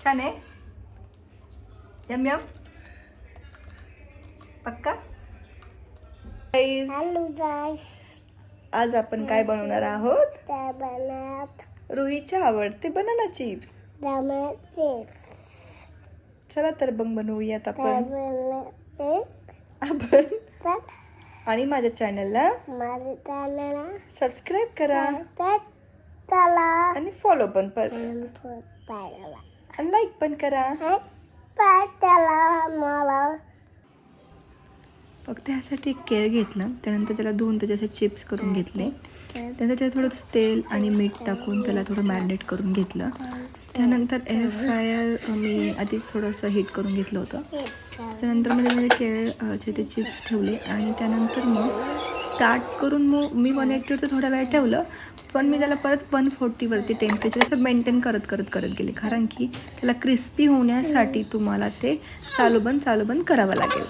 छान आहे. M M पक्का. हॅलो गाइस, आज आपण काय बनवणार आहोत? त्या बनवत रुहीच्या आवडते बनाना चिप्स. चला तर मग बनवूयात आपण. आणि माझ्या चॅनलला सबस्क्राईब करा आणि फॉलो पण करा आणि लाईक पण करा. फक्त ह्यासाठी एक केळ घेतलं, त्यानंतर त्याला धुवून त्याचे असे चिप्स करून घेतले. त्यानंतर त्याला थोडंसं तेल आणि मीठ टाकून त्याला थोडं मॅरिनेट करून घेतलं. त्यानंतर एअर फ्रायर मी आधीच थोडंसं हीट करून घेतलं होतं. त्यानंतर मी त्यामध्ये केळचे ते चिप्स ठेवले आणि त्यानंतर मग स्टार्ट करून मग मी 180वरती थोडा वेळ ठेवलं, पण मी त्याला परत 140वरती टेम्परेचर असं मेंटेन करत गेले, कारण की त्याला क्रिस्पी होण्यासाठी तुम्हाला ते चालू बंद करावं लागेल.